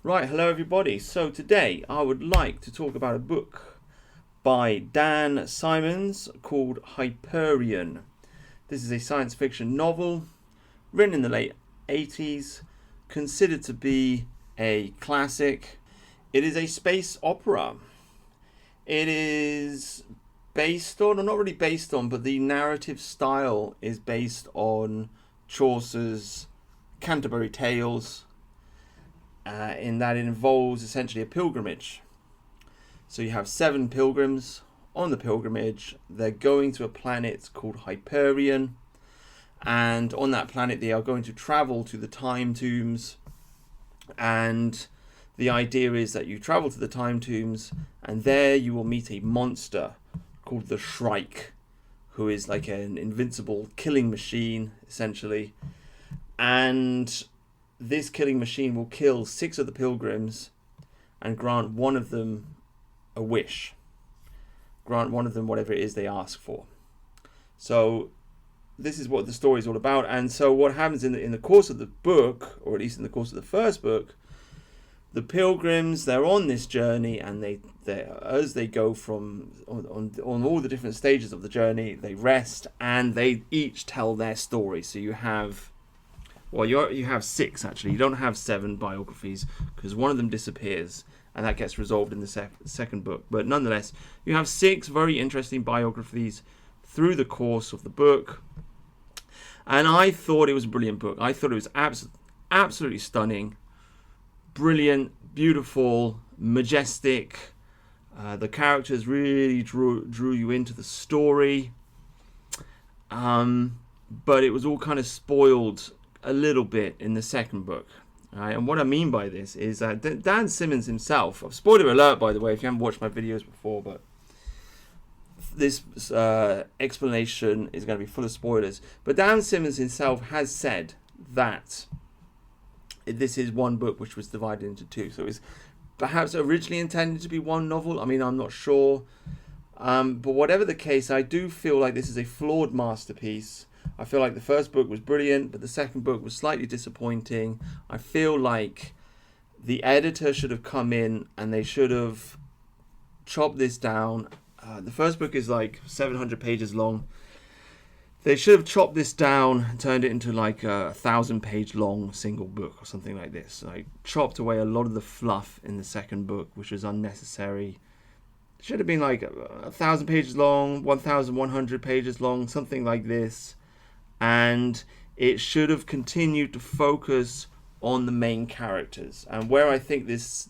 Right, hello everybody. So today I would like to talk about a book by Dan Simmons called Hyperion. This is a science fiction novel written in the late 80s, considered to be a classic. It is a space opera. It is based on, or not really based on, but the narrative style is based on Chaucer's Canterbury Tales, in that it involves essentially a pilgrimage. So you have 7 pilgrims on the pilgrimage. They're going to a planet called Hyperion, and on that planet they are going to travel to the time tombs. And the idea is that you travel to the time tombs, and there you will meet a monster called the Shrike, who is like an invincible killing machine, essentially. And this killing machine will kill 6 of the pilgrims and grant one of them a wish. Grant one of them whatever it is they ask for. So this is what the story is all about. And so what happens in the course of the book, or at least in the course of the first book, the pilgrims, they're on this journey, and they as they go from on all the different stages of the journey, they rest and they each tell their story. So you have, well, you have 6 actually. You don't have 7 biographies because one of them disappears, and that gets resolved in the second book. But nonetheless, you have 6 very interesting biographies through the course of the book. And I thought it was a brilliant book. I thought it was absolutely stunning, brilliant, beautiful, majestic. The characters really drew you into the story. But it was all kind of spoiled a little bit in the second book. Right? And what I mean by this is that Dan Simmons himself, spoiler alert by the way if you haven't watched my videos before, but this explanation is going to be full of spoilers. But Dan Simmons himself has said that this is one book which was divided into 2. So it's perhaps originally intended to be one novel. I mean, I'm not sure. But whatever the case, I do feel like this is a flawed masterpiece. I feel like the first book was brilliant, but the second book was slightly disappointing. I feel like the editor should have come in and they should have chopped this down. The first book is like 700 pages long. They should have chopped this down and turned it into like a 1,000-page long single book or something like this. Like chopped away a lot of the fluff in the second book, which was unnecessary. It should have been like 1,000 pages long, 1,100 pages long, something like this. And it should have continued to focus on the main characters. And where I think this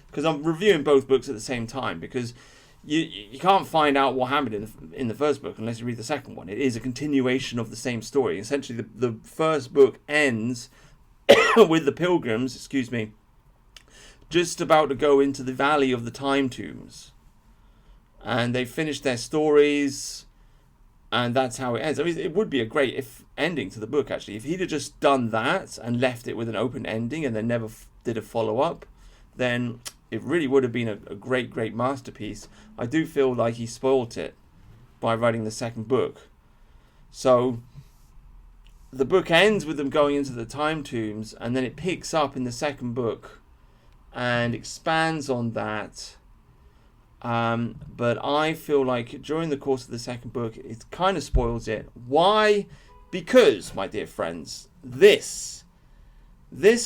because I'm reviewing both books at the same time, because you can't find out what happened in the first book unless you read the second one. It is a continuation of the same story. Essentially, the first book ends with the pilgrims, just about to go into the Valley of the Time Tombs. And they finish their stories, and that's how it ends. I mean, it would be a great ending to the book, actually. If he'd have just done that and left it with an open ending and then never did a follow-up, then it really would have been a great masterpiece. I do feel like he spoilt it by writing the second book. So the book ends with them going into the time tombs, and then it picks up in the second book and expands on that. But I feel like during the course of the second book, it kind of spoils it. Why? Because, my dear friends, this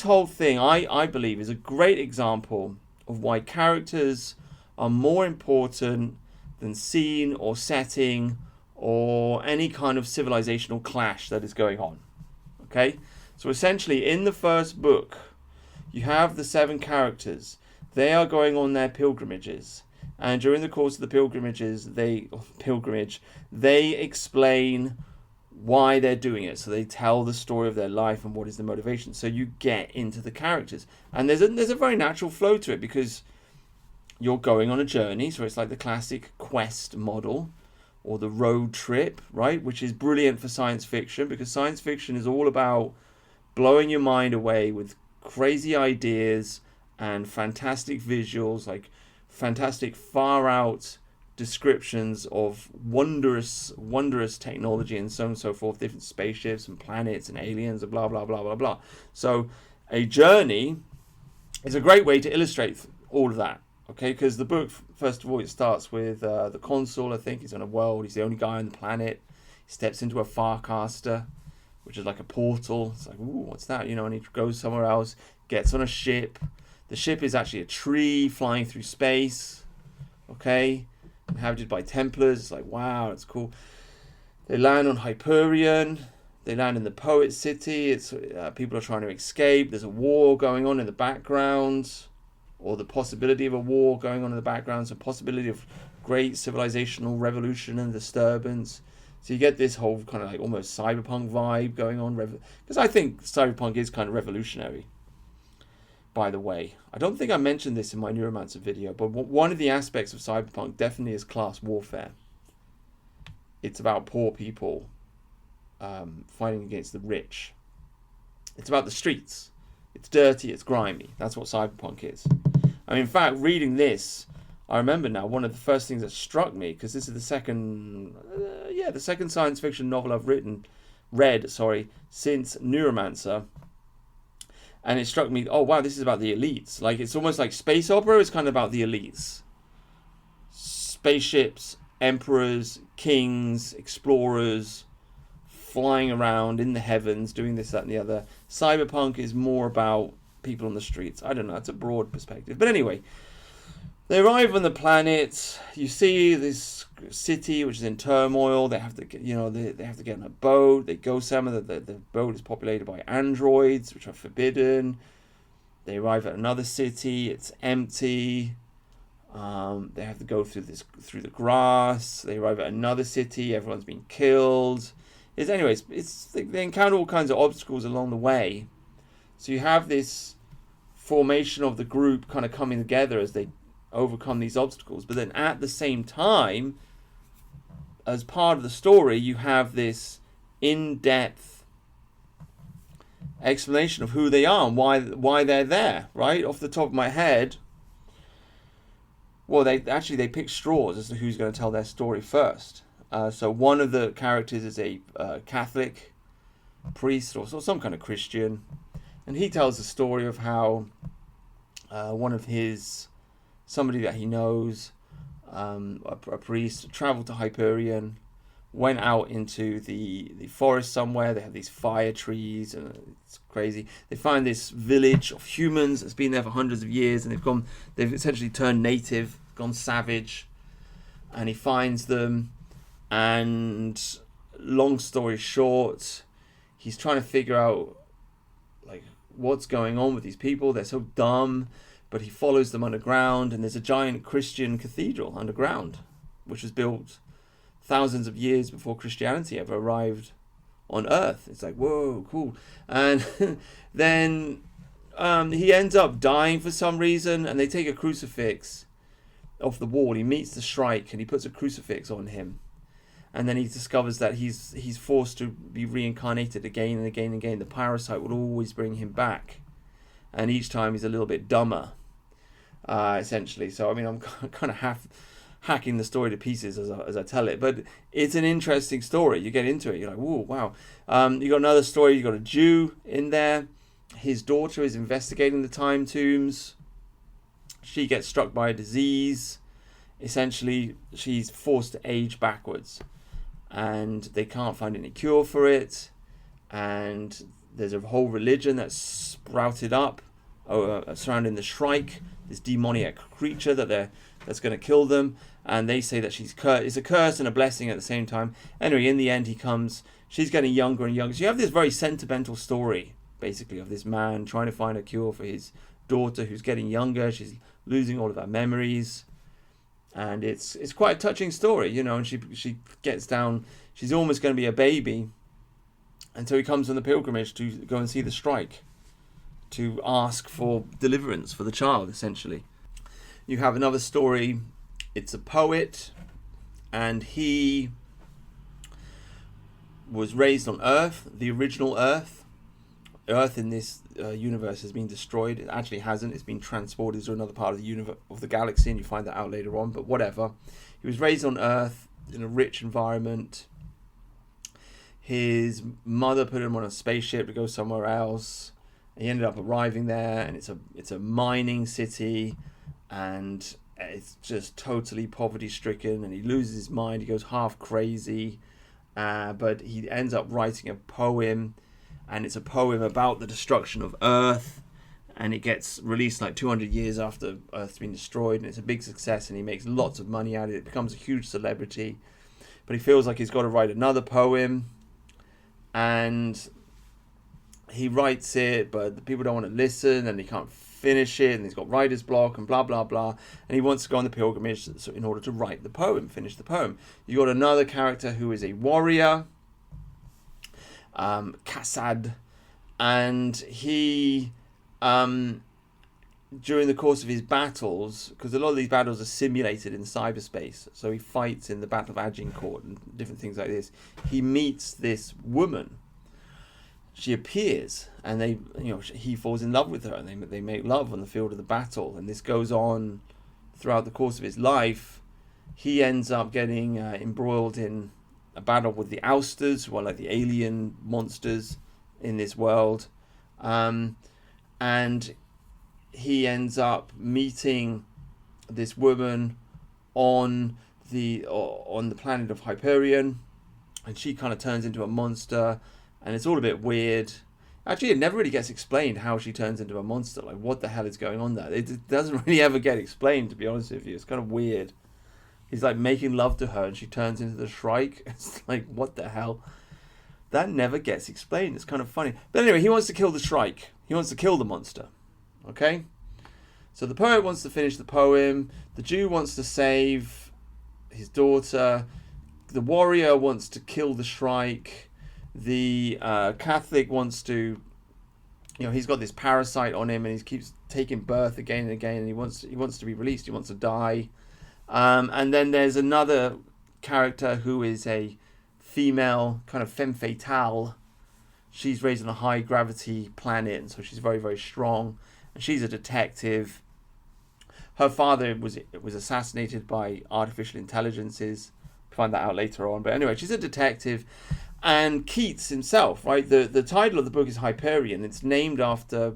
whole thing, I believe, is a great example of why characters are more important than scene or setting or any kind of civilizational clash that is going on. Okay? So essentially, in the first book, you have the 7 characters. They are going on their pilgrimages. And during the course of the pilgrimage, they explain why they're doing it. So they tell the story of their life and what is the motivation. So you get into the characters. And there's a very natural flow to it because you're going on a journey. So it's like the classic quest model or the road trip, right? Which is brilliant for science fiction, because science fiction is all about blowing your mind away with crazy ideas and fantastic visuals, like fantastic far out descriptions of wondrous technology and so on and so forth, different spaceships and planets and aliens and blah blah blah blah blah. So a journey it's a great way to illustrate all of that. Okay, because the book, first of all, it starts with the consul. I think he's on a world. He's the only guy on the planet. He steps into a Farcaster, which is like a portal. It's like, ooh, what's that? You know, and he goes somewhere else, gets on a ship. The ship is actually a tree flying through space. Okay, inhabited by Templars. It's like, wow, that's cool. They land on Hyperion. They land in the Poet City. It's people are trying to escape. There's a war going on in the background, or the possibility of a war going on in the background. So possibility of great civilizational revolution and disturbance. So you get this whole kind of like almost cyberpunk vibe going on. Because I think cyberpunk is kind of revolutionary. By the way, I don't think I mentioned this in my Neuromancer video, but one of the aspects of cyberpunk definitely is class warfare. It's about poor people fighting against the rich. It's about the streets. It's dirty, it's grimy. That's what cyberpunk is. I mean, in fact, reading this, I remember now one of the first things that struck me, because this is the second science fiction novel I've read since Neuromancer. And it struck me, oh wow, this is about the elites. Like, it's almost like space opera is kind of about the elites. Spaceships, emperors, kings, explorers, flying around in the heavens, doing this, that, and the other. Cyberpunk is more about people on the streets. I don't know, it's a broad perspective. But anyway, they arrive on the planet. You see this city which is in turmoil. They have to get, they have to get on a boat. They go somewhere. The boat is populated by androids, which are forbidden. They arrive at another city. It's empty. They have to go through the grass. They arrive at another city. Everyone's been killed. They encounter all kinds of obstacles along the way. So you have this formation of the group kind of coming together as they overcome these obstacles. But then at the same time, as part of the story, you have this in-depth explanation of who they are and why they're there, right? Off the top of my head, well, they pick straws as to who's going to tell their story first. So one of the characters is a Catholic priest or some kind of Christian, and he tells the story of how somebody that he knows, a priest, traveled to Hyperion, went out into the forest somewhere. They have these fire trees, and it's crazy. They find this village of humans that's been there for hundreds of years, and they've essentially turned native, gone savage, and he finds them. And long story short, he's trying to figure out like what's going on with these people. They're so dumb, but he follows them underground, and there's a giant Christian cathedral underground, which was built thousands of years before Christianity ever arrived on Earth. It's like, whoa, cool. And then he ends up dying for some reason, and they take a crucifix off the wall. He meets the Shrike, and he puts a crucifix on him. And then he discovers that he's forced to be reincarnated again and again and again. The parasite will always bring him back. And each time he's a little bit dumber, essentially. So, I mean, I'm kind of hacking the story to pieces as I tell it. But it's an interesting story. You get into it, you're like, whoa, wow. You got another story. You got a Jew in there. His daughter is investigating the time tombs. She gets struck by a disease. Essentially, she's forced to age backwards. And they can't find any cure for it. And there's a whole religion that's sprouted up surrounding the Shrike, this demoniac creature that's going to kill them. And they say that it's a curse and a blessing at the same time. Anyway, in the end, she's getting younger and younger. So you have this very sentimental story, basically, of this man trying to find a cure for his daughter who's getting younger. She's losing all of her memories. And it's quite a touching story, and she gets down, she's almost going to be a baby until he comes on the pilgrimage to go and see the Shrike, to ask for deliverance for the child, essentially. You have another story, it's a poet, and he was raised on Earth, the original Earth. Earth in this universe has been destroyed. It actually hasn't. It's been transported to another part of the universe, of the galaxy, and you find that out later on. But whatever. He was raised on Earth in a rich environment. His mother put him on a spaceship to go somewhere else. He ended up arriving there, and it's a mining city, and it's just totally poverty stricken, and he loses his mind. He goes half crazy, but he ends up writing a poem, and it's a poem about the destruction of Earth, and it gets released like 200 years after Earth's been destroyed, and it's a big success, and he makes lots of money out of it. It becomes a huge celebrity, but he feels like he's got to write another poem, and he writes it, but the people don't want to listen, and he can't finish it, and he's got writer's block, and blah blah blah, and he wants to go on the pilgrimage so in order to write the poem, finish the poem. You got another character who is a warrior, Kassad, and he during the course of his battles, because a lot of these battles are simulated in cyberspace, so he fights in the Battle of Agincourt and different things like this, he meets this woman. She appears, and he falls in love with her, and they make love on the field of the battle, and this goes on throughout the course of his life. He ends up getting embroiled in a battle with the Ousters, who are like the alien monsters in this world, and he ends up meeting this woman on the planet of Hyperion, and she kind of turns into a monster. And it's all a bit weird. Actually, it never really gets explained how she turns into a monster. Like, what the hell is going on there? It doesn't really ever get explained, to be honest with you. It's kind of weird. He's like making love to her, and she turns into the Shrike. It's like, what the hell? That never gets explained. It's kind of funny. But anyway, he wants to kill the Shrike. He wants to kill the monster. Okay? So the poet wants to finish the poem. The Jew wants to save his daughter. The warrior wants to kill the Shrike. The Catholic wants to, he's got this parasite on him, and he keeps taking birth again and again, and he wants to be released. He wants to die. And then there's another character who is a female, kind of femme fatale. She's raised on a high gravity planet, and so she's very, very strong. And she's a detective. Her father was assassinated by artificial intelligences. Find that out later on. But anyway, she's a detective. And Keats himself, right? The title of the book is Hyperion. It's named after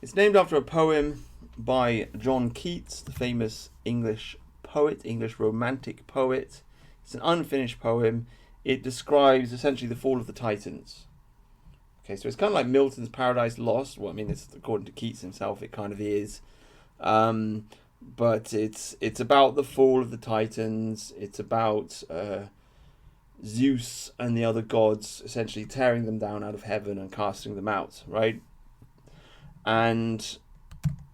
a poem by John Keats, the famous English poet, English romantic poet. It's an unfinished poem. It describes essentially the fall of the Titans. Okay, so it's kind of like Milton's Paradise Lost. Well, I mean, it's according to Keats himself, it kind of is. But it's about the fall of the Titans. It's about Zeus and the other gods essentially tearing them down out of heaven and casting them out, right? And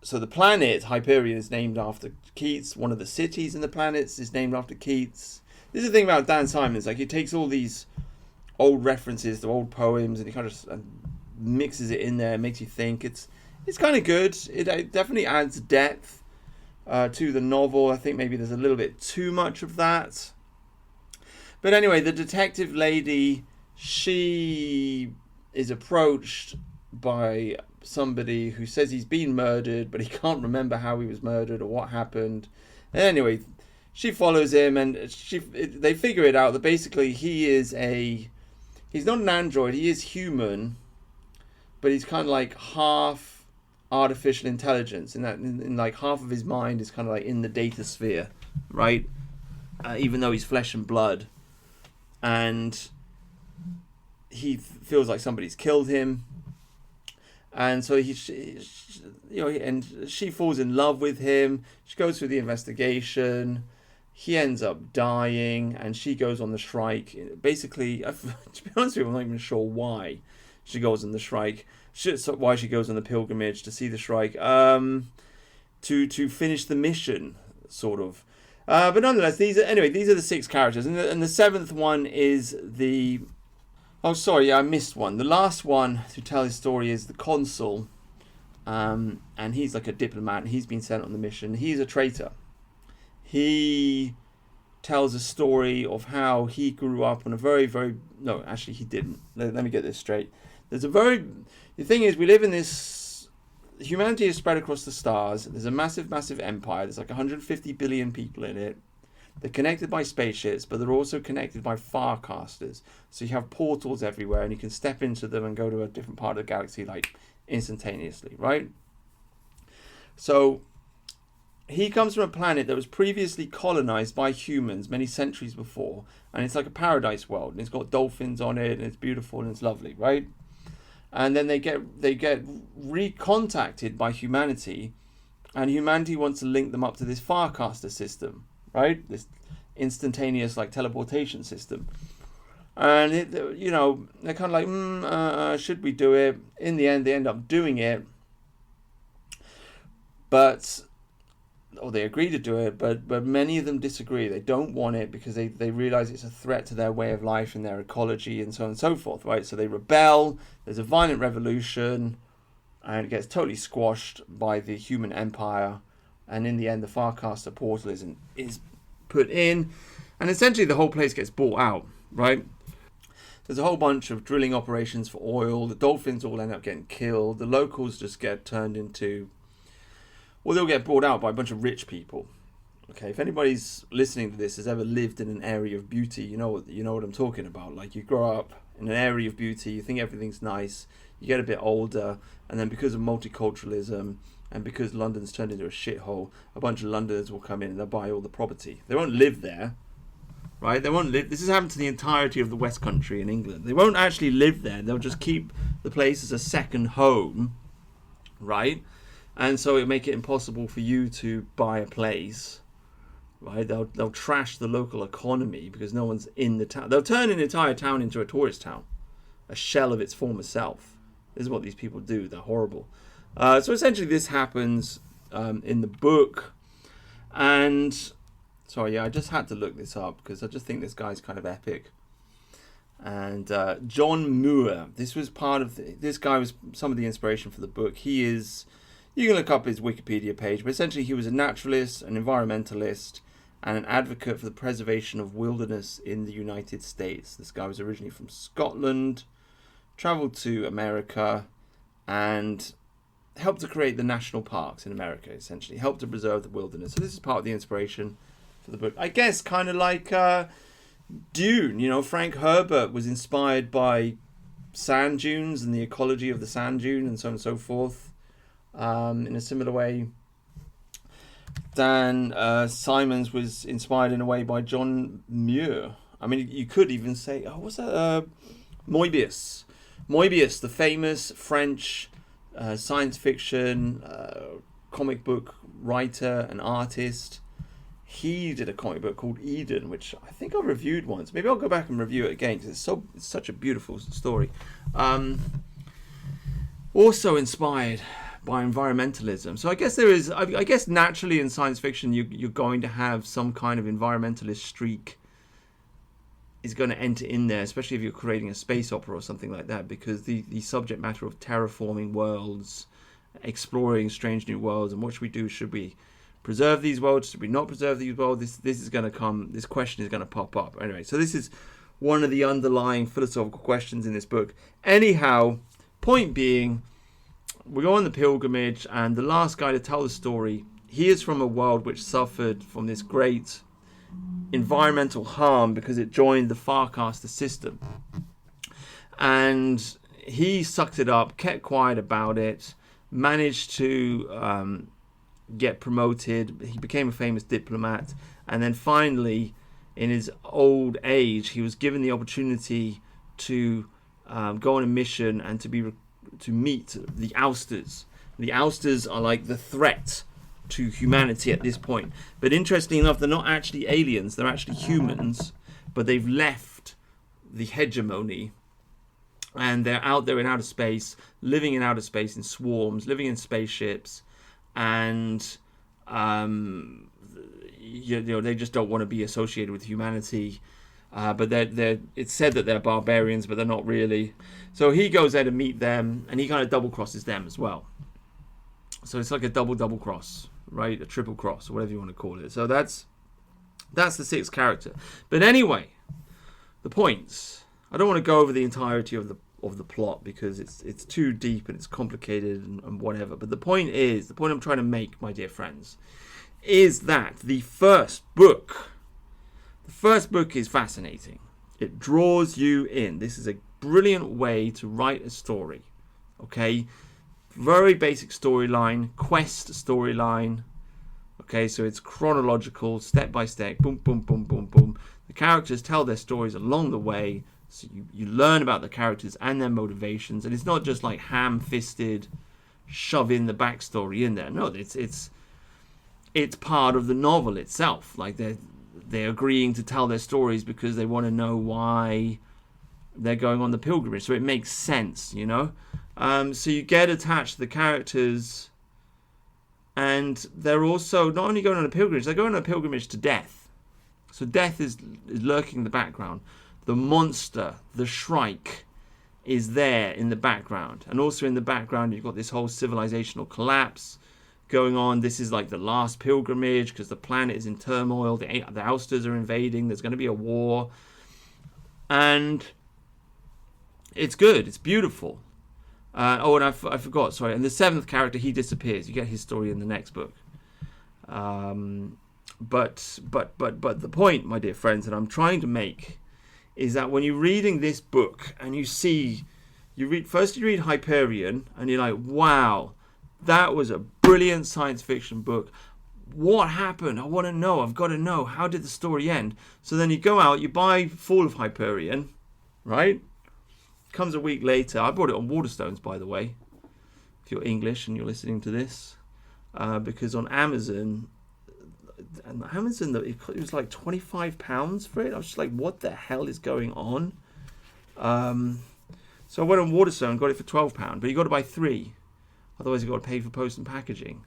so the planet Hyperion is named after Keats. One of the cities in the planets is named after Keats. This is the thing about Dan Simmons, like he takes all these old references to old poems and he kind of mixes it in there, makes you think. It's kind of good. It definitely adds depth to the novel. I think maybe there's a little bit too much of that. But anyway, the detective lady, she is approached by somebody who says he's been murdered, but he can't remember how he was murdered or what happened. And anyway, she follows him, and they figure it out that basically he's not an android, he is human, but he's kind of like half artificial intelligence, in like half of his mind is kind of like in the data sphere, right? Even though he's flesh and blood. And he feels like somebody's killed him, and so she falls in love with him. She goes through the investigation. He ends up dying, and she goes on the Shrike. Basically, to be honest with you, I'm not even sure why she goes on the Shrike. Why she goes on the pilgrimage to see the Shrike, to finish the mission, sort of. But nonetheless, these are the 6 characters, and the 7th one is the... Oh, sorry, I missed one. The last one to tell his story is the consul, and he's like a diplomat, and he's been sent on the mission. He's a traitor. He tells a story of how he grew up on a very, very... No, actually, he didn't. Let me get this straight. The thing is, we live in this... Humanity is spread across the stars. There's a massive, massive empire. There's like 150 billion people in it. They're connected by spaceships, but they're also connected by farcasters. So you have portals everywhere, and you can step into them and go to a different part of the galaxy, like instantaneously, right? So he comes from a planet that was previously colonized by humans many centuries before, and it's like a paradise world, and it's got dolphins on it, and it's beautiful and it's lovely, right? And then they get recontacted by humanity, and humanity wants to link them up to this Farcaster system, right? This instantaneous like teleportation system. And it, you know, they're kind of like, should we do it? In the end, they end up doing it, or they agree to do it, but many of them disagree. They don't want it because they realize it's a threat to their way of life and their ecology and so on and so forth, right? So they rebel. There's a violent revolution, and it gets totally squashed by the human empire. And in the end, the Farcaster portal is put in, and essentially the whole place gets bought out, right? There's a whole bunch of drilling operations for oil. The dolphins all end up getting killed. The locals just get turned into, well, they'll get brought out by a bunch of rich people. Okay, if anybody's listening to this has ever lived in an area of beauty, you know what I'm talking about. Like, you grow up in an area of beauty, you think everything's nice, you get a bit older, and then because of multiculturalism and because London's turned into a shithole, a bunch of Londoners will come in and they'll buy all the property. They won't live there, right? They won't live. This has happened to the entirety of the West Country in England. They won't actually live there. They'll just keep the place as a second home, right? And so it'll make it impossible for you to buy a place, right? They'll trash the local economy because no one's in the town. They'll turn an entire town into a tourist town, a shell of its former self. This is what these people do. They're horrible. So essentially this happens in the book. And, sorry, yeah, I just had to look this up because I just think this guy's kind of epic. And John Muir, this guy was some of the inspiration for the book. He is, you can look up his Wikipedia page, but essentially he was a naturalist, an environmentalist, and an advocate for the preservation of wilderness in the United States. This guy was originally from Scotland, traveled to America, and helped to create the national parks in America, essentially. Helped to preserve the wilderness. So this is part of the inspiration for the book. I guess kind of like Dune. You know, Frank Herbert was inspired by sand dunes and the ecology of the sand dune and so on and so forth. In a similar way, Dan Simmons was inspired in a way by John Muir. I mean, you could even say, what's that? Moebius. Moebius, the famous French science fiction comic book writer and artist. He did a comic book called Eden, which I think I reviewed once. Maybe I'll go back and review it again because it's such a beautiful story. Also inspired by environmentalism. So I guess there is, I guess naturally in science fiction you're going to have some kind of environmentalist streak is going to enter in there, especially if you're creating a space opera or something like that, because the subject matter of terraforming worlds, exploring strange new worlds, and what should we do? Should we preserve these worlds? Should we not preserve these worlds? This is going to come, this question is going to pop up. Anyway, so this is one of the underlying philosophical questions in this book. Anyhow, point being, we go on the pilgrimage, and the last guy to tell the story, he is from a world which suffered from this great environmental harm because it joined the Farcaster system. And he sucked it up, kept quiet about it, managed to get promoted. He became a famous diplomat, and then finally, in his old age, he was given the opportunity to go on a mission and to meet the Ousters. The Ousters are like the threat to humanity at this point. But interestingly enough, they're not actually aliens, they're actually humans, but they've left the hegemony and they're out there in outer space, living in outer space in swarms, living in spaceships, and they just don't want to be associated with humanity. But it's said that they're barbarians, but they're not really. So he goes there to meet them, and he kind of double crosses them as well. So it's like a double cross, right? A triple cross, or whatever you want to call it. So that's the sixth character. But anyway, the points. I don't want to go over the entirety of the plot because it's too deep and it's complicated and whatever. But the point I'm trying to make, my dear friends, is that the first book is fascinating. It draws you in. This is a brilliant way to write a story. Okay? Very basic storyline, quest storyline. Okay, so it's chronological, step by step, boom, boom, boom, boom, boom. The characters tell their stories along the way, so you learn about the characters and their motivations, and it's not just like ham-fisted, shove in the backstory in there. No, it's part of the novel itself. Like they're agreeing to tell their stories because they want to know why they're going on the pilgrimage, so it makes sense, you know. So you get attached to the characters. And they're also not only going on a pilgrimage, they're going on a pilgrimage to death. So death is lurking in the background. The monster, the Shrike, is there in the background. And also in the background, you've got this whole civilizational collapse going on. This is like the last pilgrimage because the planet is in turmoil. The Ousters are invading. There's going to be a war. And it's good. It's beautiful. And I forgot, sorry. And the seventh character, he disappears. You get his story in the next book. But the point, my dear friends, that I'm trying to make is that when you're reading this book and you read Hyperion and you're like, wow, that was a brilliant science fiction book. What happened? I want to know. I've got to know. How did the story end? So then you go out, you buy Fall of Hyperion, right? Comes a week later. I bought it on Waterstones, by the way, if you're English and you're listening to this, because on Amazon it was like £25 for it. I was just like, what the hell is going on? So I went on Waterstone and got it for £12, but you got to buy 3, otherwise you got to pay for post and packaging.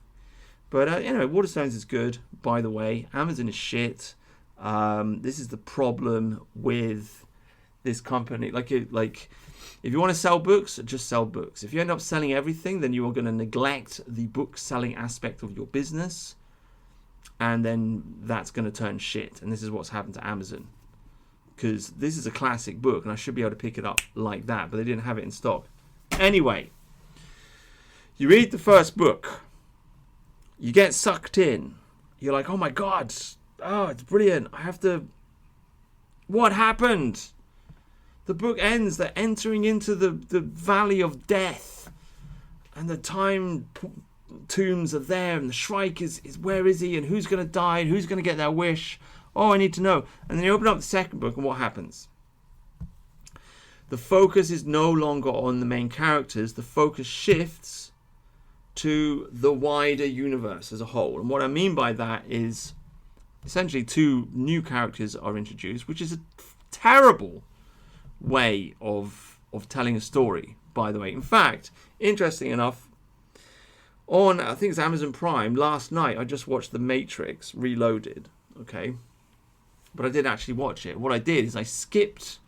But Waterstones is good, by the way. Amazon is shit. This is the problem with this company. Like if you want to sell books, just sell books. If you end up selling everything, then you are going to neglect the book selling aspect of your business, and then that's going to turn shit. And this is what's happened to Amazon, because this is a classic book and I should be able to pick it up like that, but they didn't have it in stock. Anyway, you read the first book, you get sucked in, you're like, oh my god, oh, it's brilliant, what happened? The book ends, they're entering into the valley of death, and the time tombs are there, and the Shrike is where is he, and who's going to die, and who's going to get their wish? Oh, I need to know. And then you open up the second book, and what happens? The focus is no longer on the main characters. The focus shifts to the wider universe as a whole. And what I mean by that is essentially 2 new characters are introduced, which is a terrible way of telling a story, by the way. In fact, interesting enough, on I think it's Amazon Prime, last night I just watched The Matrix Reloaded, okay, but I didn't actually watch it. What I did is I skipped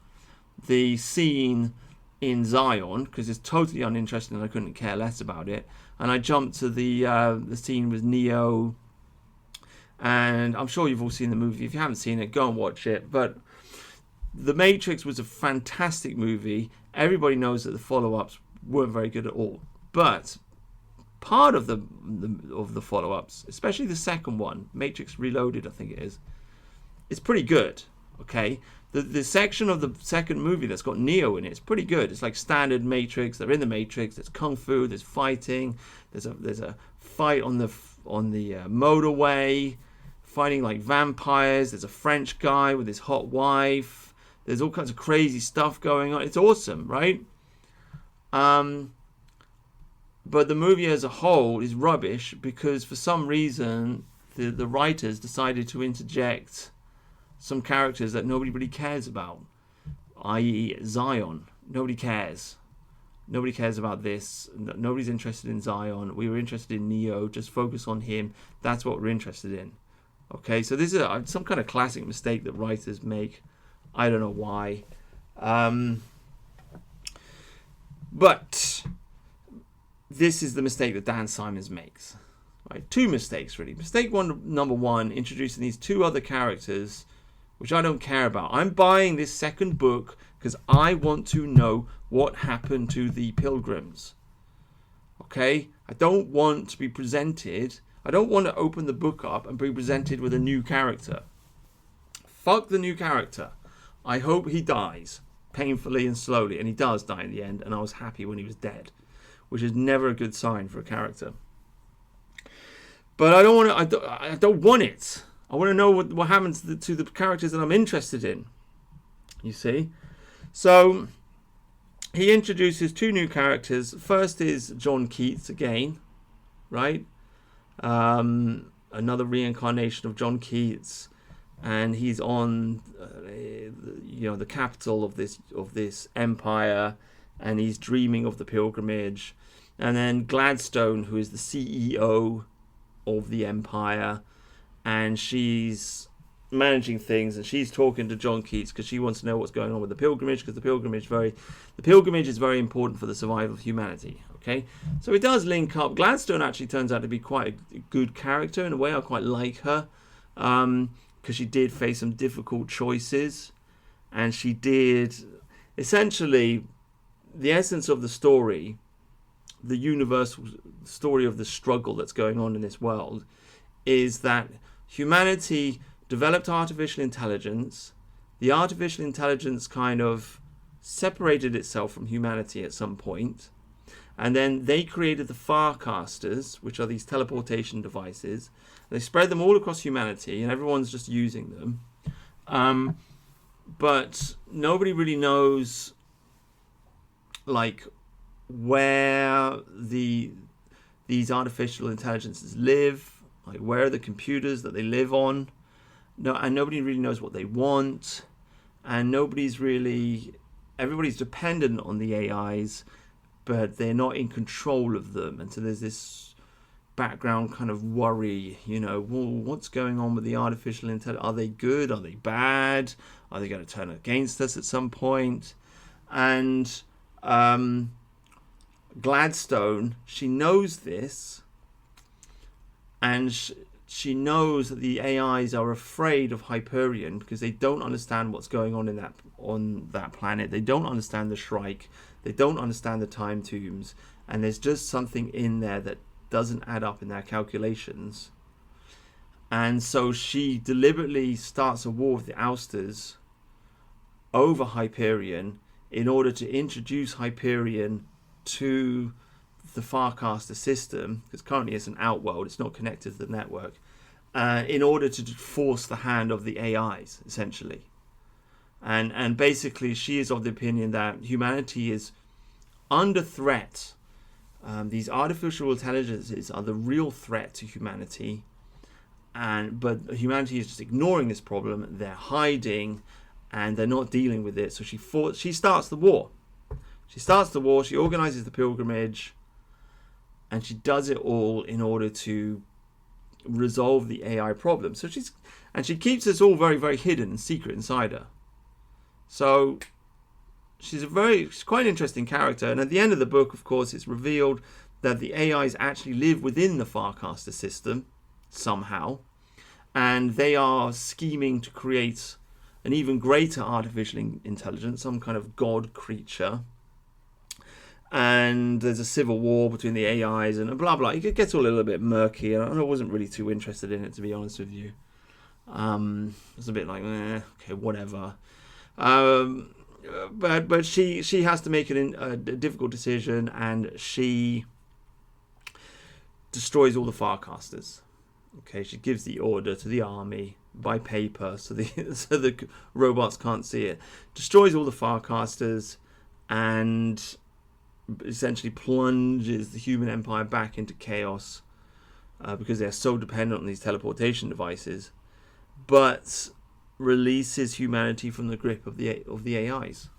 the scene in Zion because it's totally uninteresting and I couldn't care less about it, and I jumped to the scene with Neo. And I'm sure you've all seen the movie. If you haven't seen it, go and watch it. But The Matrix was a fantastic movie. Everybody knows that the follow-ups weren't very good at all. But part of the follow-ups, especially the second one, Matrix Reloaded, I think it is, it's pretty good. Okay, the section of the second movie that's got Neo in it is pretty good. It's like standard Matrix. They're in the Matrix. There's kung fu. There's fighting. There's a fight on the motorway, fighting like vampires. There's a French guy with his hot wife. There's all kinds of crazy stuff going on. It's awesome, right? But the movie as a whole is rubbish because for some reason the writers decided to interject some characters that nobody really cares about, i.e. Zion. Nobody cares. Nobody cares about this. Nobody's interested in Zion. We were interested in Neo. Just focus on him. That's what we're interested in. Okay, so this is some kind of classic mistake that writers make. I don't know why. But this is the mistake that Dan Simmons makes. Right? 2 mistakes, really. Mistake number 1, introducing these 2 other characters, which I don't care about. I'm buying this second book because I want to know what happened to the pilgrims. Okay? I don't want to be presented... I don't want to open the book up and be presented with a new character. Fuck the new character. I hope he dies painfully and slowly, and he does die in the end, and I was happy when he was dead. which is never a good sign for a character. But I don't want it. I want to know what happens to the characters that I'm interested in. You see? So he introduces 2 new characters. First is John Keats again, right? Another reincarnation of John Keats, and he's on the capital of this empire, and he's dreaming of the pilgrimage. And then Gladstone, who is the CEO of the empire, and she's managing things, and she's talking to John Keats because she wants to know what's going on with the pilgrimage, because the pilgrimage is very important for the survival of humanity. Okay, so it does link up. Gladstone actually turns out to be quite a good character in a way. I quite like her because she did face some difficult choices, and she did essentially the essence of the story, the universal story of the struggle that's going on in this world, is that humanity developed artificial intelligence. The artificial intelligence kind of separated itself from humanity at some point, and then they created the Farcasters, which are these teleportation devices. They spread them all across humanity, and everyone's just using them. But nobody really knows, like, where these artificial intelligences live, like where are the computers that they live on. No, and nobody really knows what they want, and everybody's dependent on the AIs, but they're not in control of them. And so there's this background kind of worry, well, what's going on with the artificial intelligence? Are they good? Are they bad? Are they going to turn against us at some point? And Gladstone, she knows this, and she knows that the AIs are afraid of Hyperion because they don't understand what's going on that planet. They don't understand the Shrike. They don't understand the time tombs, and there's just something in there that doesn't add up in their calculations. And so she deliberately starts a war with the Ousters over Hyperion in order to introduce Hyperion to the Farcaster system, because currently it's an outworld, it's not connected to the network, in order to force the hand of the AIs, essentially. And basically she is of the opinion that humanity is under threat. These artificial intelligences are the real threat to humanity, but humanity is just ignoring this problem. They're hiding, and they're not dealing with it. So she starts the war. She organizes the pilgrimage, and she does it all in order to resolve the AI problem. So she keeps this all very, very hidden and secret inside her. So she's quite an interesting character. And at the end of the book, of course, it's revealed that the AIs actually live within the Farcaster system somehow, and they are scheming to create an even greater artificial intelligence, some kind of god creature. And there's a civil war between the AIs and blah blah. It gets all a little bit murky, and I wasn't really too interested in it, to be honest with you. It's a bit like, okay, whatever. But she has to make a difficult decision, and she destroys all the Farcasters. Okay, she gives the order to the army by paper, so the robots can't see it. Destroys all the Farcasters, and essentially plunges the human empire back into chaos because they're so dependent on these teleportation devices, but releases humanity from the grip of the AIs.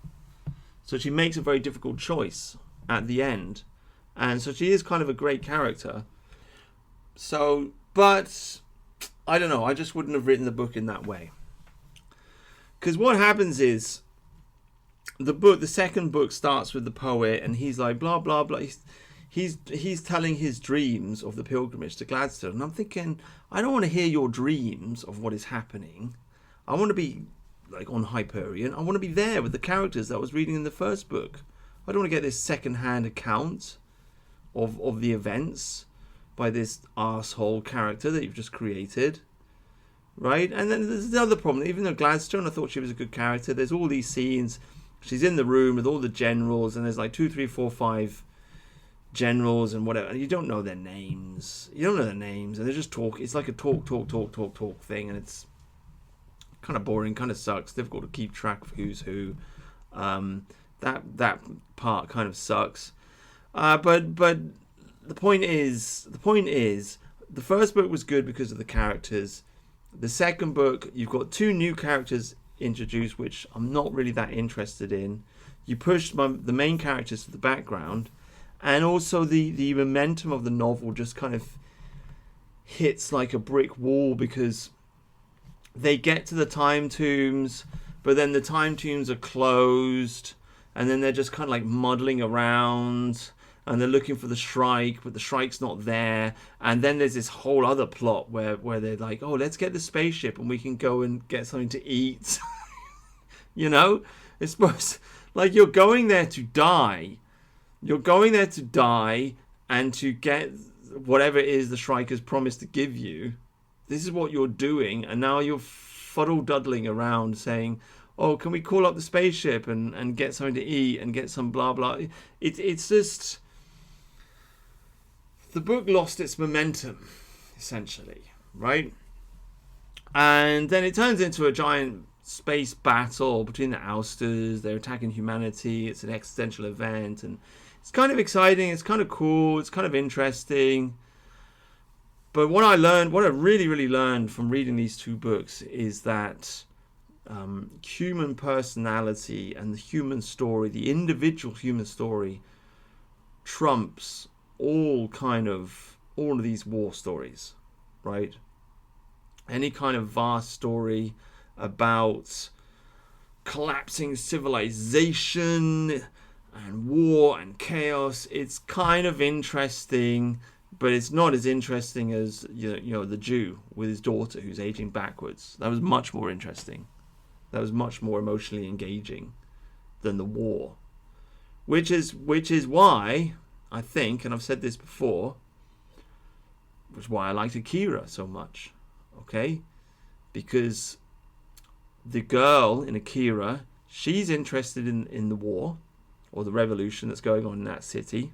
So she makes a very difficult choice at the end, and so she is kind of a great character. So, but I don't know, I just wouldn't have written the book in that way, because what happens is the second book starts with the poet, and he's like blah blah blah. He's telling his dreams of the pilgrimage to Gladstone, and I'm thinking, I don't want to hear your dreams of what is happening. I want to be like on Hyperion. I want to be there with the characters that I was reading in the first book. I don't want to get this second-hand account of the events by this arsehole character that you've just created. Right? And then there's the other problem. Even though Gladstone, I thought she was a good character, there's all these scenes. She's in the room with all the generals, and there's like 2, 3, 4, 5 generals and whatever. And you don't know their names. And they just talk. It's like a talk thing, and it's kind of boring, kind of sucks. Difficult to keep track of who's who. That part kind of sucks. But the point is, the first book was good because of the characters. The second book, you've got 2 new characters introduced, which I'm not really that interested in. You pushed the main characters to the background, and also the momentum of the novel just kind of hits like a brick wall, because they get to the time tombs, but then the time tombs are closed, and then they're just kind of like muddling around, and they're looking for the Shrike, but the Shrike's not there. And then there's this whole other plot where they're like, oh, let's get the spaceship and we can go and get something to eat. You know, it's supposed, like, you're going there to die. You're going there to die and to get whatever it is the Shrike has promised to give you. This is what you're doing, and now you're fuddle-duddling around saying, oh, can we call up the spaceship and get something to eat and get some blah blah. It's just, the book lost its momentum, essentially, right? And then it turns into a giant space battle between the Ousters. They're attacking humanity. It's an existential event, and it's kind of exciting. It's kind of cool. It's kind of interesting. But what I really learned from reading these 2 books is that human personality and the human story, the individual human story, trumps all of these war stories, right? Any kind of vast story about collapsing civilization and war and chaos, it's kind of interesting, but it's not as interesting as the Jew with his daughter who's aging backwards. That was much more interesting. That was much more emotionally engaging than the war, which is why I think, and I've said this before, which is why I liked Akira so much. Okay, because the girl in Akira, she's interested in the war or the revolution that's going on in that city.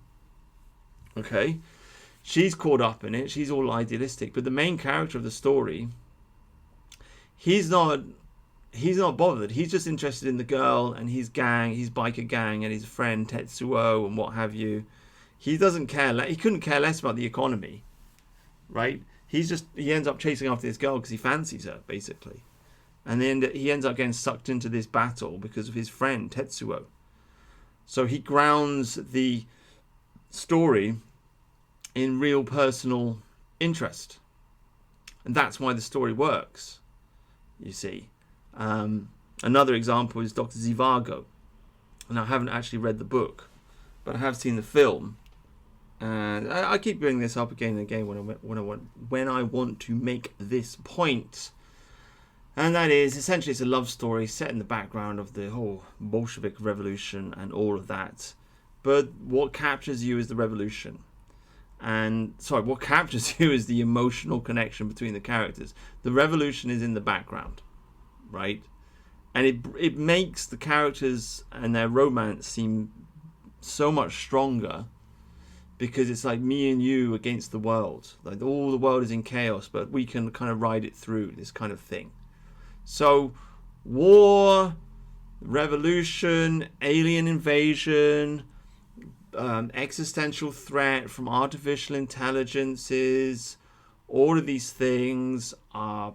Okay, she's caught up in it. She's all idealistic, but the main character of the story, he's not bothered. He's just interested in the girl and his gang, his biker gang, and his friend Tetsuo and what have you. He doesn't care. He couldn't care less about the economy, right? He ends up chasing after this girl because he fancies her, basically. And then he ends up getting sucked into this battle because of his friend Tetsuo. So he grounds the story in real personal interest. And that's why the story works, you see. Another example is Dr. Zhivago. And I haven't actually read the book, but I have seen the film. And I keep bringing this up again and again when I want to make this point. And that is, essentially, it's a love story set in the background of the whole Bolshevik revolution and all of that. But what captures you is the revolution. What captures you is the emotional connection between the characters. The revolution is in the background, right? And it makes the characters and their romance seem so much stronger, because it's like me and you against the world. Like, all the world is in chaos, but we can kind of ride it through, this kind of thing. So, war, revolution, alien invasion, existential threat from artificial intelligences, all of these things are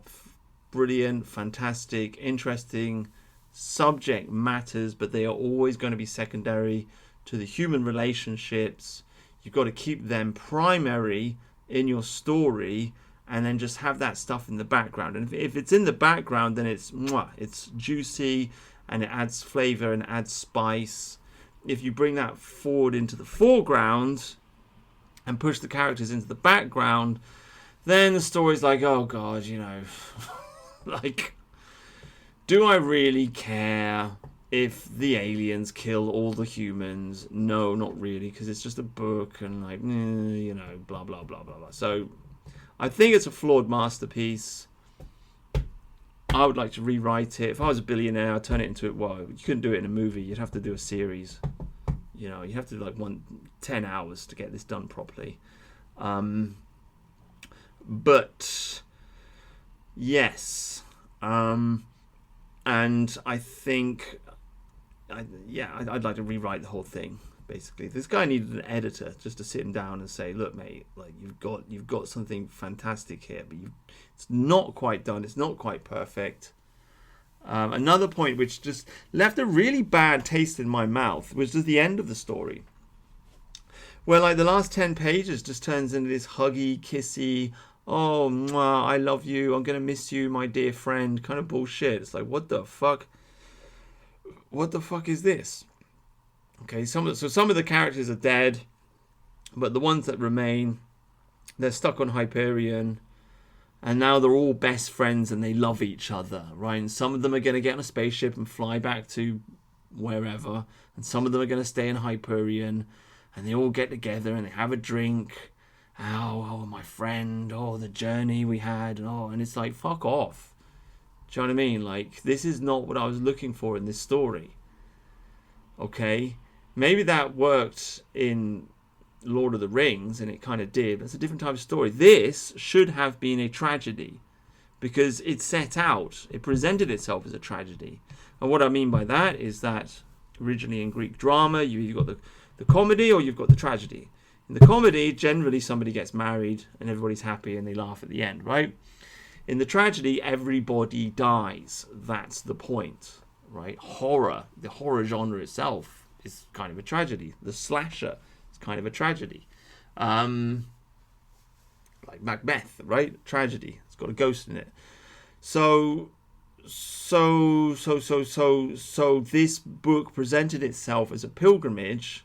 brilliant, fantastic, interesting subject matters, but they are always going to be secondary to the human relationships. You've got to keep them primary in your story, and then just have that stuff in the background. And if it's in the background, then it's juicy, and it adds flavor and adds spice. If you bring that forward into the foreground and push the characters into the background, then the story's like, oh God, like, do I really care if the aliens kill all the humans? No, not really, because it's just a book, and like, blah, blah, blah, blah, blah. So I think it's a flawed masterpiece. I would like to rewrite it. If I was a billionaire, I'd turn it into you couldn't do it in a movie. You'd have to do a series. You know, you have to like 10 hours to get this done properly. But yes, and I think, I'd like to rewrite the whole thing. Basically, this guy needed an editor just to sit him down and say, "Look, mate, like you've got something fantastic here, but it's not quite done. It's not quite perfect." Another point which just left a really bad taste in my mouth was just the end of the story, where like the last 10 pages just turns into this huggy, kissy, "Oh, mwah, I love you. I'm gonna miss you, my dear friend," kind of bullshit. It's like, what the fuck? What the fuck is this? Okay, some of the characters are dead, but the ones that remain, they're stuck on Hyperion, and now they're all best friends and they love each other, right? And some of them are going to get on a spaceship and fly back to wherever, and some of them are going to stay in Hyperion, and they all get together and they have a drink. Oh, my friend, oh, the journey we had, and it's like, fuck off. Do you know what I mean? Like, this is not what I was looking for in this story. Okay? Maybe that worked in Lord of the Rings, and it kind of did. That's a different type of story. This should have been a tragedy, because it presented itself as a tragedy. And what I mean by that is that originally in Greek drama, you've got the comedy or you've got the tragedy. In the comedy, generally somebody gets married and everybody's happy and they laugh at the end, right? In the tragedy, everybody dies. That's the point, right? The horror genre itself is kind of a tragedy. The slasher is kind of a tragedy. Like Macbeth, right? Tragedy. It's got a ghost in it. So this book presented itself as a pilgrimage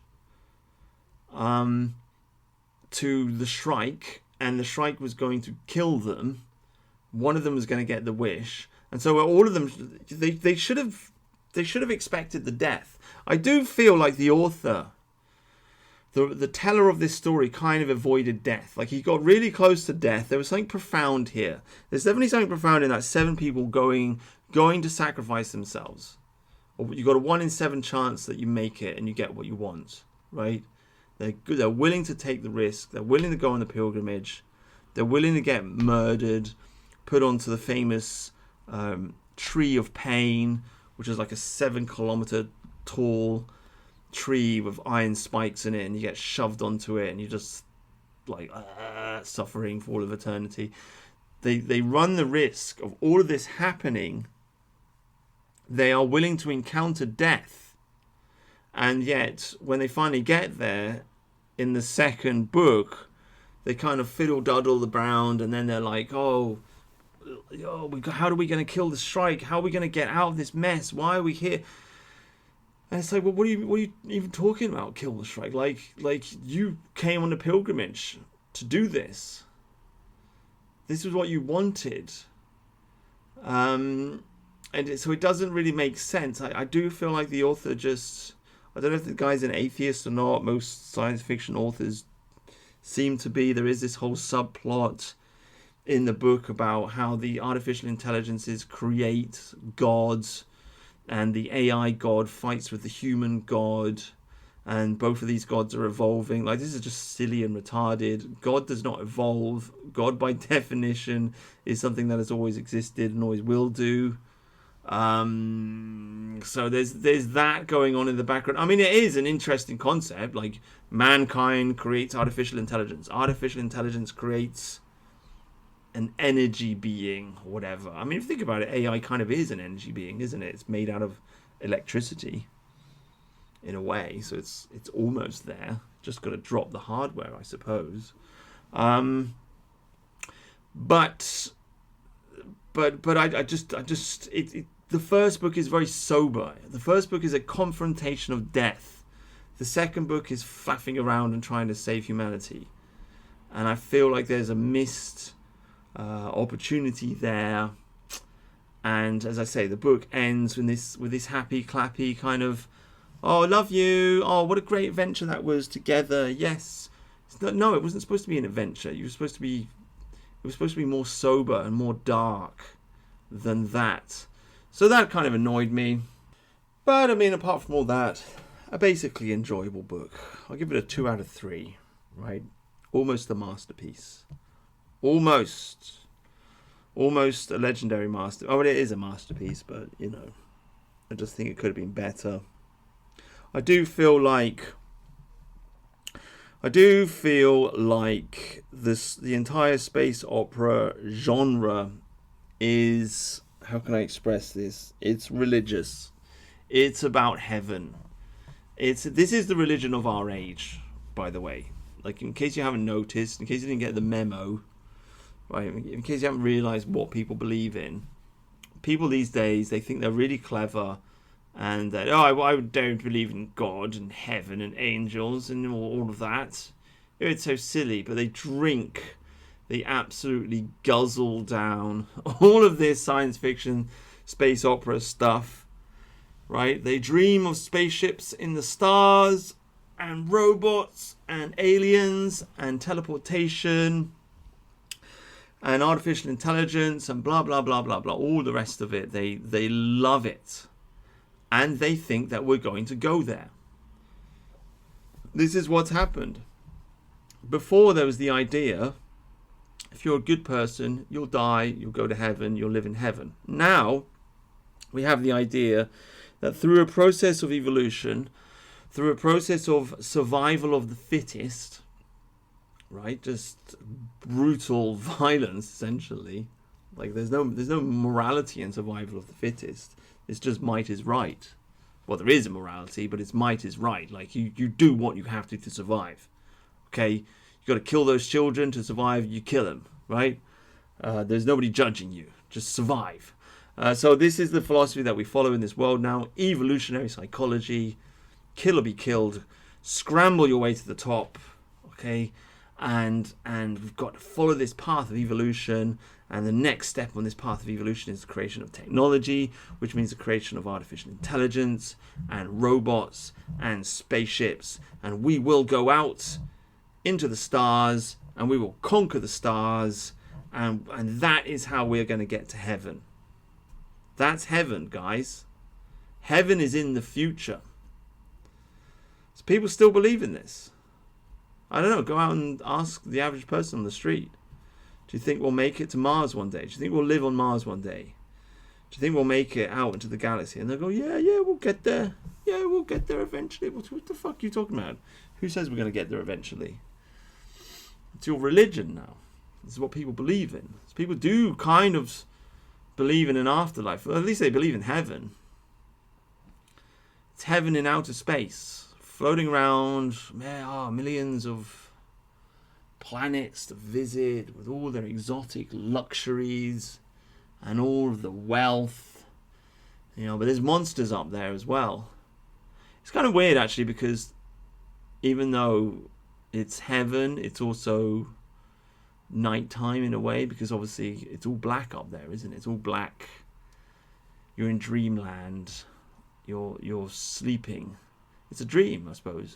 to the Shrike, and the Shrike was going to kill them. One of them was going to get the wish, and so all of them, they should have expected the death. I do feel like the author, the teller of this story, kind of avoided death. Like, he got really close to death. There was something profound here. There's definitely something profound in that 7 people going to sacrifice themselves. Or you got a 1 in 7 chance that you make it and you get what you want, right? They're willing to take the risk. They're willing to go on the pilgrimage. They're willing to get murdered, put onto the famous tree of pain, which is like a 7-kilometer tall tree with iron spikes in it, and you get shoved onto it, and you're just like suffering for all of eternity. They run the risk of all of this happening. They are willing to encounter death, and yet when they finally get there in the second book, they kind of fiddle-duddle around, and then they're like, how are we going to kill the Shrike? How are we going to get out of this mess? Why are we here? And it's like, well, what are you even talking about? Kill the Shrike? Like you came on a pilgrimage to do this. This was what you wanted. So it doesn't really make sense. I do feel like the author just, I don't know if the guy's an atheist or not. Most science fiction authors seem to be. There is this whole subplot in the book about how the artificial intelligences create gods, and the AI god fights with the human god, and both of these gods are evolving. Like, this is just silly and retarded. God does not evolve. God, by definition, is something that has always existed and always will do. So there's that going on in the background. I mean, it is an interesting concept. Like, mankind creates artificial intelligence. Artificial intelligence creates an energy being, or whatever. I mean, if you think about it, AI kind of is an energy being, isn't it? It's made out of electricity in a way, so it's almost there. Just got to drop the hardware, I suppose. But I just the first book is very sober. The first book is a confrontation of death. The second book is flapping around and trying to save humanity, and I feel like there's a missed opportunity there. And as I say, the book ends with this happy clappy kind of, oh, I love you, oh, what a great adventure that was together. Yes. No, it wasn't supposed to be an adventure. It was supposed to be more sober and more dark than that. So that kind of annoyed me. But I mean, apart from all that, a basically enjoyable book. I'll give it a 2 out of 3, right? Almost a masterpiece. Almost a legendary master. Oh, it is a masterpiece, but, you know, I just think it could have been better. I do feel like this, the entire space opera genre is, how can I express this? It's religious. It's about heaven. This is the religion of our age, by the way. Like, in case you haven't noticed, in case you didn't get the memo, right? In case you haven't realized what people believe in, people these days, they think they're really clever, and that, I don't believe in God and heaven and angels and all of that. It's so silly, but they absolutely guzzle down all of this science fiction, space opera stuff, right? They dream of spaceships in the stars and robots and aliens and teleportation and artificial intelligence and blah, blah, blah, blah, blah, all the rest of it. They love it. And they think that we're going to go there. This is what's happened. Before, there was the idea, if you're a good person, you'll die, you'll go to heaven, you'll live in heaven. Now, we have the idea that through a process of evolution, through a process of survival of the fittest, right, just brutal violence, essentially. Like, there's no morality in survival of the fittest. It's just might is right. Well, there is a morality, but it's might is right. Like, you do what you have to survive. Okay? You got to kill those children to survive, you kill them, right? There's nobody judging you. Just survive. So this is the philosophy that we follow in this world now. Evolutionary psychology. Kill or be killed. Scramble your way to the top. Okay? And we've got to follow this path of evolution. And the next step on this path of evolution is the creation of technology, which means the creation of artificial intelligence and robots and spaceships. And we will go out into the stars and we will conquer the stars. And that is how we're going to get to heaven. That's heaven, guys. Heaven is in the future. So people still believe in this. I don't know. Go out and ask the average person on the street. Do you think we'll make it to Mars one day? Do you think we'll live on Mars one day? Do you think we'll make it out into the galaxy? And they'll go, yeah, we'll get there. Yeah, we'll get there eventually. What the fuck are you talking about? Who says we're going to get there eventually? It's your religion now. This is what people believe in. So people do kind of believe in an afterlife. Or at least they believe in heaven. It's heaven in outer space. Floating around. There are millions of planets to visit with all their exotic luxuries and all of the wealth, but there's monsters up there as well. It's kind of weird actually, because even though it's heaven, it's also nighttime in a way, because obviously it's all black up there, isn't it? It's all black. You're in dreamland. You're sleeping. It's a dream, I suppose.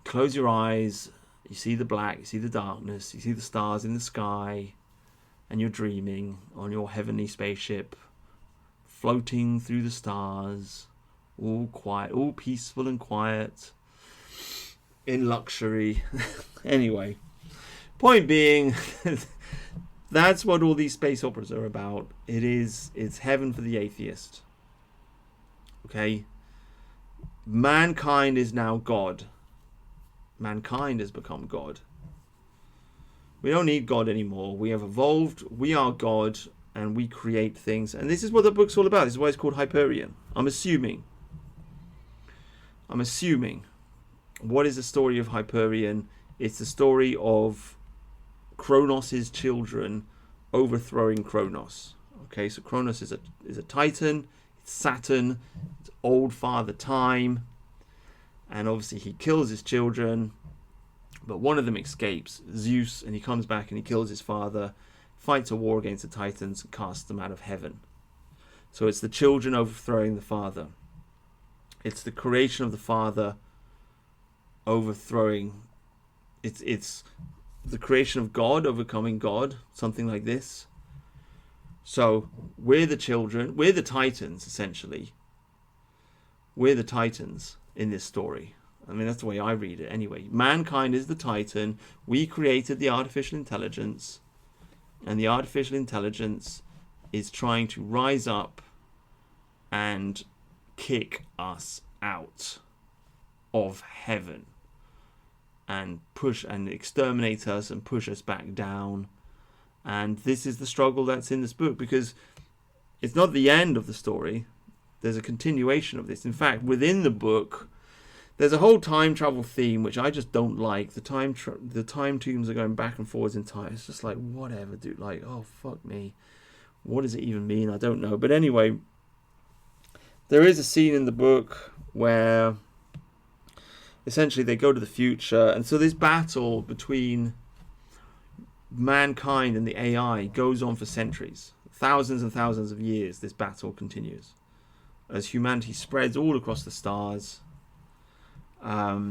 Close your eyes. You see the black, you see the darkness, you see the stars in the sky, and you're dreaming on your heavenly spaceship, floating through the stars, all quiet, all peaceful and quiet, in luxury. Anyway, point being, that's what all these space operas are about. It's heaven for the atheist. Okay? Mankind is now God. Mankind has become God. We don't need God anymore. We have evolved. We are God, and we create things. And this is what the book's all about. This is why it's called Hyperion. I'm assuming. What is the story of Hyperion? It's the story of Kronos' children overthrowing Kronos. Okay, so Kronos is a Titan. It's Saturn. It's old Father Time. And obviously he kills his children, but one of them escapes, Zeus, and he comes back and he kills his father, fights a war against the Titans, and casts them out of heaven. So it's the children overthrowing the father. It's the creation of the father overthrowing. It's the creation of God overcoming God, something like this. So we're the children, we're the Titans, essentially. We're the Titans in this story. I mean, that's the way I read it anyway. Mankind is the Titan. We created the artificial intelligence, and the artificial intelligence is trying to rise up and kick us out of heaven and push and exterminate us and push us back down. And this is the struggle that's in this book, because it's not the end of the story. There's a continuation of this. In fact, within the book, there's a whole time travel theme, which I just don't like. The time tombs are going back and forwards in time. It's just like, whatever, dude. Like, oh, fuck me. What does it even mean? I don't know. But anyway, there is a scene in the book where essentially they go to the future. And so this battle between mankind and the AI goes on for centuries. Thousands and thousands of years, this battle continues as humanity spreads all across the stars. By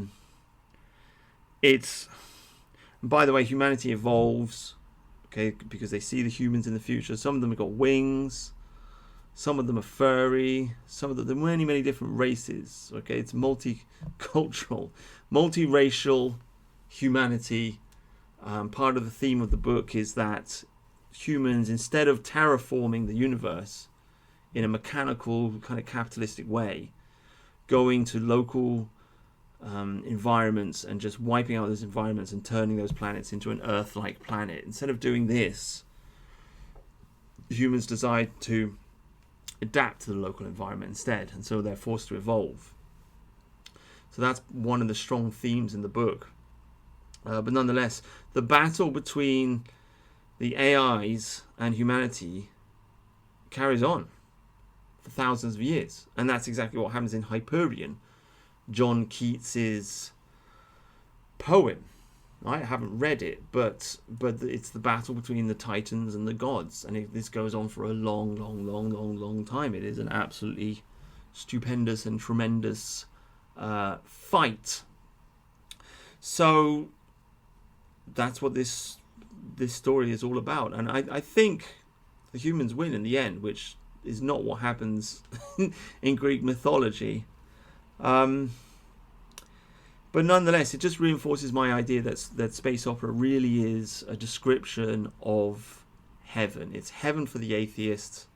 the way, humanity evolves, okay, because they see the humans in the future. Some of them have got wings, some of them are furry, some of them, there are many, many different races, okay. It's multicultural, multiracial humanity. Part of the theme of the book is that humans, instead of terraforming the universe in a mechanical kind of capitalistic way, going to local environments and just wiping out those environments and turning those planets into an Earth-like planet. Instead of doing this, humans decide to adapt to the local environment instead, and so they're forced to evolve. So that's one of the strong themes in the book. But nonetheless, the battle between the AIs and humanity carries on for thousands of years, and that's exactly what happens in Hyperion, John Keats's poem. I haven't read it, but it's the battle between the Titans and the gods, and this goes on for a long time. It is an absolutely stupendous and tremendous fight. So that's what this story is all about, and I think the humans win in the end, which is not what happens in Greek mythology. But nonetheless, it just reinforces my idea that space opera really is a description of heaven. It's heaven for the atheists.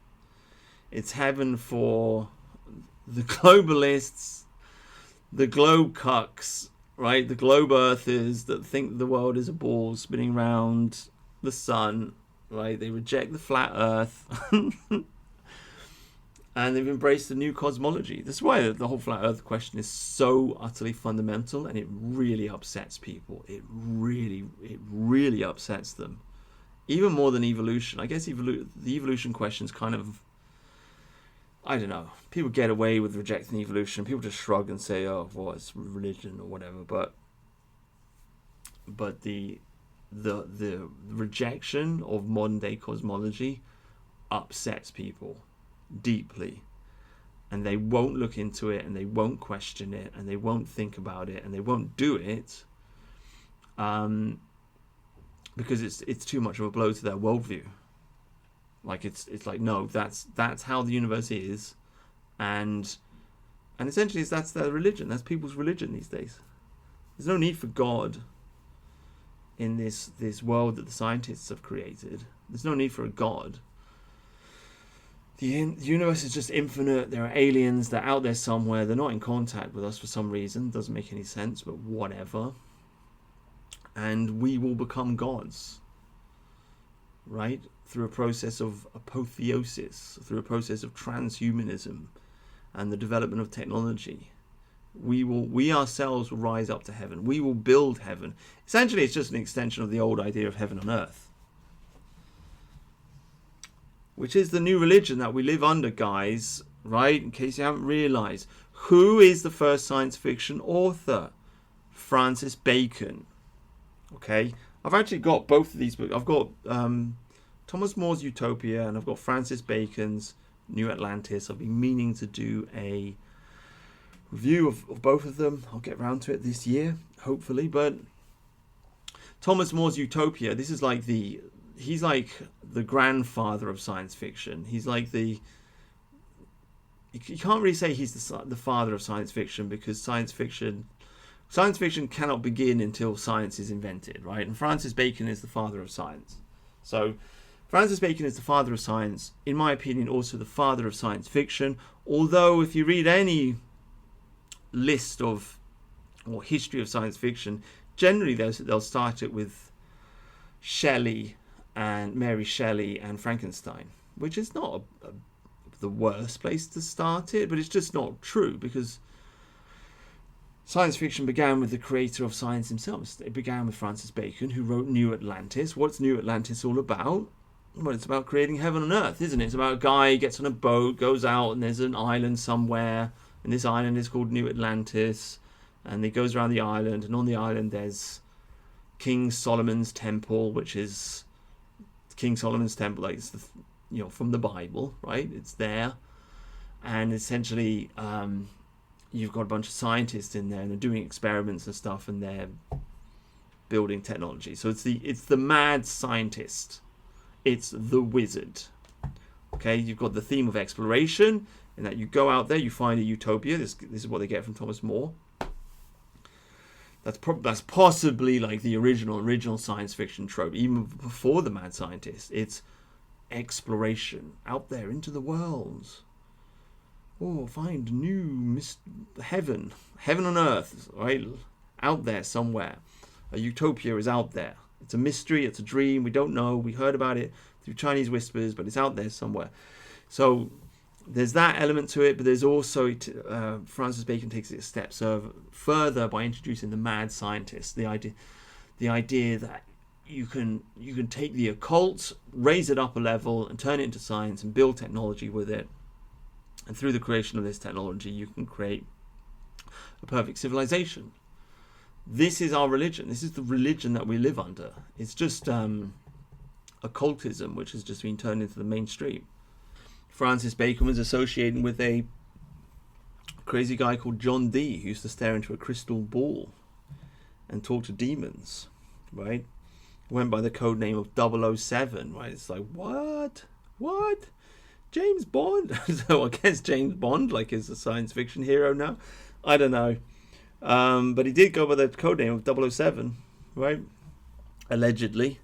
It's heaven for the globalists, the globe cucks, right? The globe earthers that think the world is a ball spinning around the sun, right? They reject the flat earth. And they've embraced the new cosmology. That's why the whole flat earth question is so utterly fundamental, and it really upsets people. It really upsets them. Even more than evolution. I guess the evolution question is kind of, I don't know. People get away with rejecting evolution. People just shrug and say, oh, well, it's religion or whatever. But the rejection of modern day cosmology upsets people deeply, and they won't look into it, and they won't question it, and they won't think about it, and they won't do it, because it's too much of a blow to their worldview. Like it's like, no, that's how the universe is, and essentially that's their religion. That's people's religion these days. There's no need for God in this world that the scientists have created. There's no need for a God. The universe is just infinite. There are aliens. They're out there somewhere. They're not in contact with us for some reason. Doesn't make any sense, but whatever. And we will become gods, right? Through a process of apotheosis, through a process of transhumanism and the development of technology. We ourselves will rise up to heaven. We will build heaven. Essentially, it's just an extension of the old idea of heaven on earth, which is the new religion that we live under, guys, right? In case you haven't realized. Who is the first science fiction author? Francis Bacon. Okay? I've actually got both of these books. I've got Thomas More's Utopia, and I've got Francis Bacon's New Atlantis. I've been meaning to do a review of both of them. I'll get around to it this year, hopefully. But Thomas More's Utopia, this is like he's like the grandfather of science fiction. He's like the you can't really say he's the father of science fiction, because science fiction cannot begin until science is invented, right? And Francis Bacon is the father of science. So Francis Bacon is the father of science, in my opinion, also the father of science fiction. Although if you read any list of or history of science fiction, generally they'll start it with Shelley and Mary Shelley and Frankenstein, which is not the worst place to start it, but it's just not true, because science fiction began with the creator of science himself. It began with Francis Bacon, who wrote New Atlantis. What's New Atlantis all about? Well, it's about creating heaven on earth, isn't it? It's about a guy gets on a boat, goes out, and there's an island somewhere, and this island is called New Atlantis, and he goes around the island, and on the island there's King Solomon's temple, which is King Solomon's temple, like it's from the Bible, right? It's there, and essentially you've got a bunch of scientists in there, and they're doing experiments and stuff, and they're building technology. So it's the mad scientist, it's the wizard. Okay, you've got the theme of exploration, in that you go out there, you find a utopia. This is what they get from Thomas More. That's possibly like the original science fiction trope, even before the mad scientist. It's exploration out there into the world. Oh, find new heaven on earth, right? Out there somewhere. A utopia is out there. It's a mystery, it's a dream, we don't know, we heard about it through Chinese whispers, but it's out there somewhere. So there's that element to it, but there's also Francis Bacon takes it a step further by introducing the mad scientist. The idea that you can take the occult, raise it up a level, and turn it into science and build technology with it. And through the creation of this technology, you can create a perfect civilization. This is our religion. This is the religion that we live under. It's just occultism, which has just been turned into the mainstream. Francis Bacon was associated with a crazy guy called John Dee, who used to stare into a crystal ball and talk to demons, right? Went by the code name of 007, right? It's like, what? James Bond? So I guess James Bond, like, is a science fiction hero now. I don't know. But he did go by the code name of 007, right? Allegedly,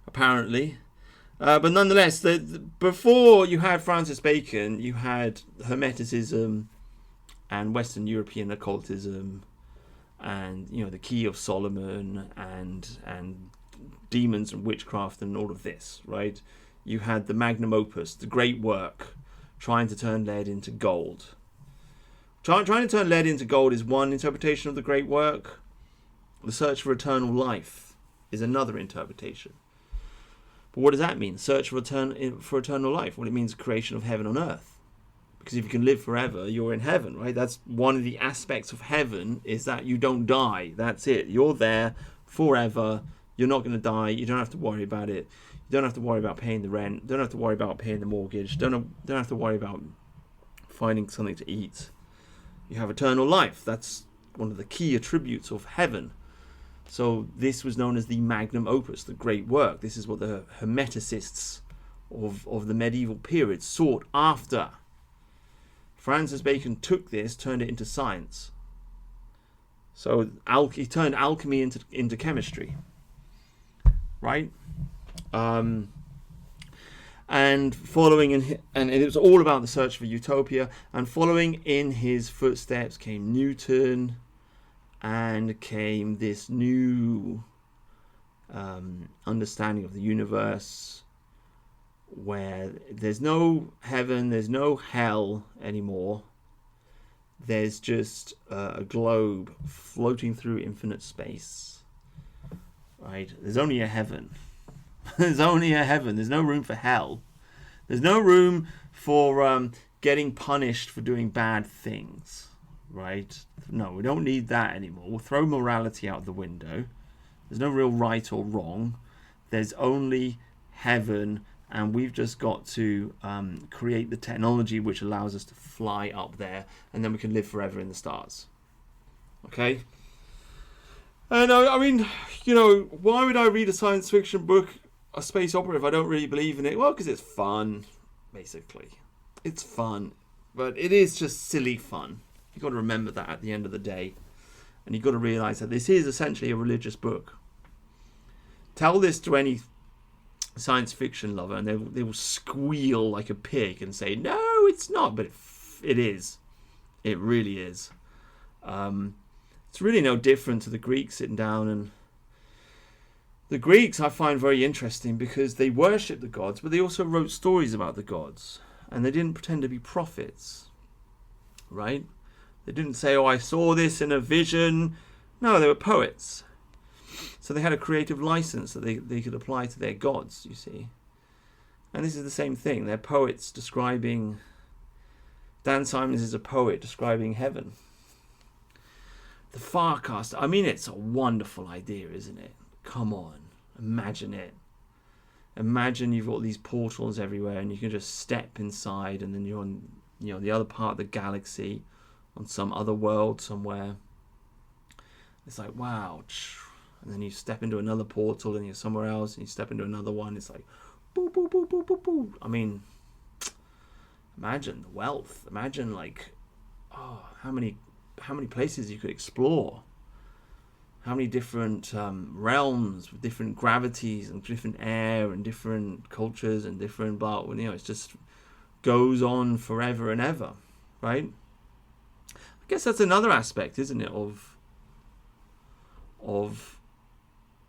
apparently. But nonetheless, before you had Francis Bacon, you had Hermeticism and Western European occultism, and the Key of Solomon, and demons and witchcraft and all of this, right? You had the magnum opus, the great work, trying to turn lead into gold. Trying to turn lead into gold is one interpretation of the great work. The search for eternal life is another interpretation. But what does that mean? Search for eternal life. Well, it means creation of heaven on earth. Because if you can live forever, you're in heaven, right? That's one of the aspects of heaven, is that you don't die. That's it. You're there forever. You're not going to die. You don't have to worry about it. You don't have to worry about paying the rent. You don't have to worry about paying the mortgage. Don't have to worry about finding something to eat. You have eternal life. That's one of the key attributes of heaven. So this was known as the magnum opus, the great work. This is what the Hermeticists of the medieval period sought after. Francis Bacon took this, turned it into science. So he turned alchemy into chemistry, right? And it was all about the search for utopia. And following in his footsteps came Newton, and came this new understanding of the universe, where there's no heaven, there's no hell anymore. There's just a globe floating through infinite space. Right? There's only a heaven. There's only a heaven. There's no room for hell. There's no room for getting punished for doing bad things. Right? No, we don't need that anymore. We'll throw morality out the window. There's no real right or wrong. There's only heaven, and we've just got to create the technology which allows us to fly up there, and then we can live forever in the stars. Okay? And I mean, why would I read a science fiction book, a space opera, if I don't really believe in it? Well, because it's fun, basically. It's fun. But it is just silly fun. You've got to remember that at the end of the day. And you've got to realise that this is essentially a religious book. Tell this to any science fiction lover and they will squeal like a pig and say, no, it's not. But it is. It really is. It's really no different to the Greeks sitting down. And the Greeks I find very interesting because they worship the gods, but they also wrote stories about the gods. And they didn't pretend to be prophets. Right? They didn't say, oh, I saw this in a vision. No, they were poets. So they had a creative license that they could apply to their gods, you see. And this is the same thing. They're poets describing... Dan Simmons is a poet describing heaven. The Farcast. I mean, it's a wonderful idea, isn't it? Come on. Imagine it. Imagine you've got these portals everywhere and you can just step inside and then you're on, the other part of the galaxy, on some other world somewhere. It's like, wow. And then you step into another portal and you're somewhere else and you step into another one. It's like, boo, boo, boo, boo, boo, boo. I mean, imagine the wealth. Imagine how many places you could explore. How many different realms with different gravities and different air and different cultures and different blah. It just goes on forever and ever, right? I guess that's another aspect, isn't it, of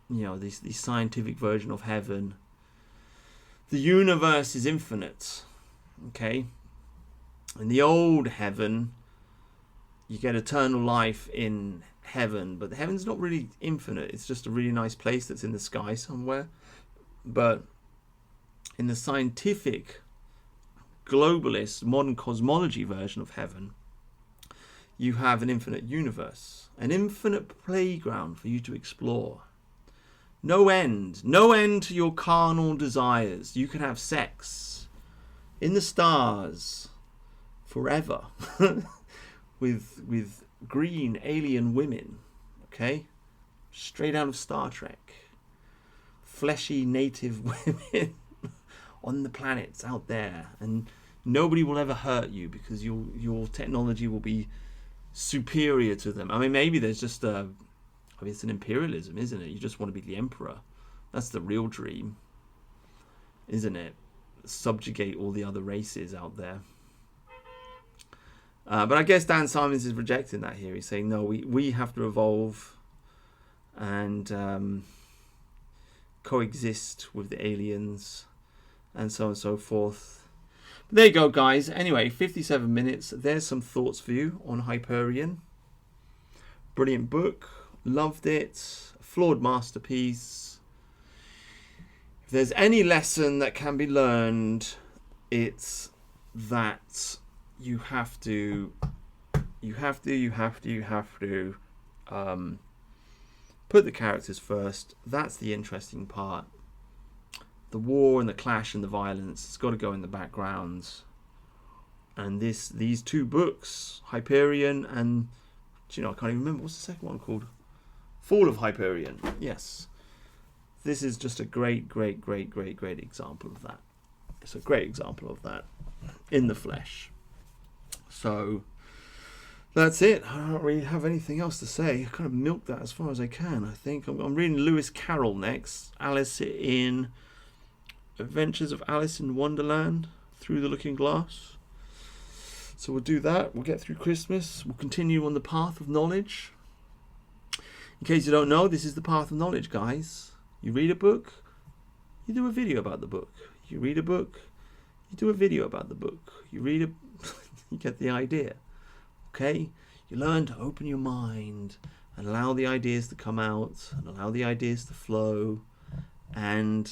this scientific version of heaven. The universe is infinite, okay? In the old heaven, you get eternal life in heaven, but heaven's not really infinite. It's just a really nice place that's in the sky somewhere. But in the scientific, globalist, modern cosmology version of heaven, you have an infinite universe, an infinite playground for you to explore. No end to your carnal desires. You can have sex in the stars forever with green alien women, okay? Straight out of Star Trek. Fleshy native women on the planets out there, and nobody will ever hurt you because your technology will be superior to them. I mean, maybe there's just it's an imperialism, isn't it? You just want to be the emperor. That's the real dream, isn't it? Subjugate all the other races out there. But I guess Dan Simmons is rejecting that here. He's saying, no, we have to evolve and coexist with the aliens and so on and so forth. But there you go, guys. Anyway, 57 minutes. There's some thoughts for you on Hyperion. Brilliant book. Loved it. Flawed masterpiece. If there's any lesson that can be learned, it's that you have to put the characters first. That's the interesting part. The war and the clash and the violence, it's got to go in the background. And these two books, Hyperion and I can't even remember what's the second one called. Fall of Hyperion. Yes, this is just a great example of that. It's a great example of that in the flesh. So that's it. I don't really have anything else to say. I kind of milked that as far as I can, I think. I'm reading Lewis Carroll next. Alice in Adventures of Alice in Wonderland, Through the Looking Glass. So we'll do that. We'll get through Christmas. We'll continue on the path of knowledge. In case you don't know, this is the path of knowledge, guys. You read a book, you do a video about the book. You read a book, you do a video about the book. You read a... you get the idea. Okay? You learn to open your mind and allow the ideas to come out and allow the ideas to flow. And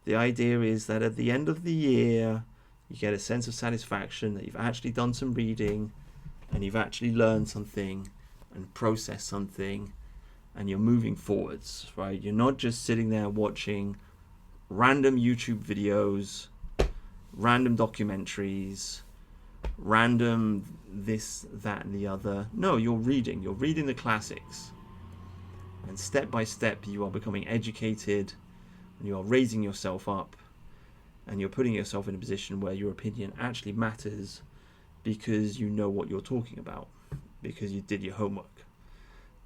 the idea is that at the end of the year, you get a sense of satisfaction that you've actually done some reading and you've actually learned something and processed something and you're moving forwards, right? You're not just sitting there watching random YouTube videos, random documentaries, random this, that, and the other. No, you're reading the classics. And step by step, you are becoming educated and you are raising yourself up and you're putting yourself in a position where your opinion actually matters because you know what you're talking about, because you did your homework.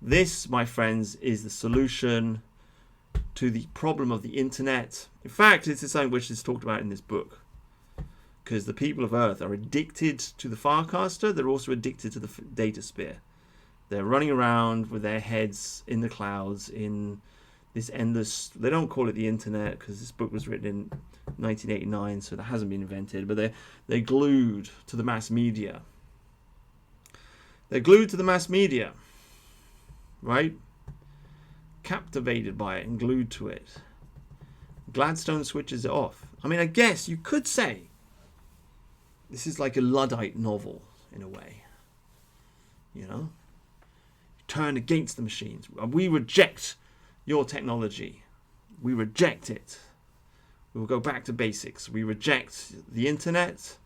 This, my friends, is the solution to the problem of the internet. In fact, this is something which is talked about in this book, because the people of Earth are addicted to the Farcaster. They're also addicted to the data sphere. They're running around with their heads in the clouds in this endless, they don't call it the internet because this book was written in 1989, so that hasn't been invented, but they're glued to the mass media. They're glued to the mass media, right? Captivated by it and glued to it. Gladstone switches it off. I mean, I guess you could say this is like a Luddite novel in a way. You know? Turn against the machines. We reject your technology. We reject it. We will go back to basics. We reject the internet.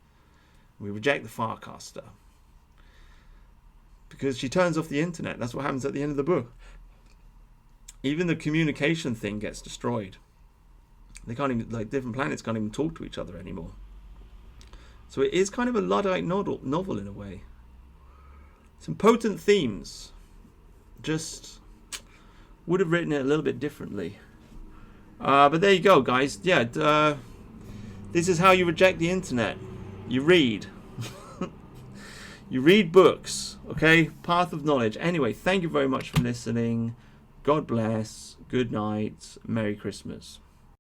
We reject the Farcaster. Because she turns off the internet. That's what happens at the end of the book. Even the communication thing gets destroyed. They can't even, like, different planets can't even talk to each other anymore. So it is kind of a Luddite novel in a way. Some potent themes. Just would have written it a little bit differently. But there you go, guys. Yeah, this is how you reject the internet. You read. You read books, okay? Path of knowledge. Anyway, thank you very much for listening. God bless. Good night. Merry Christmas.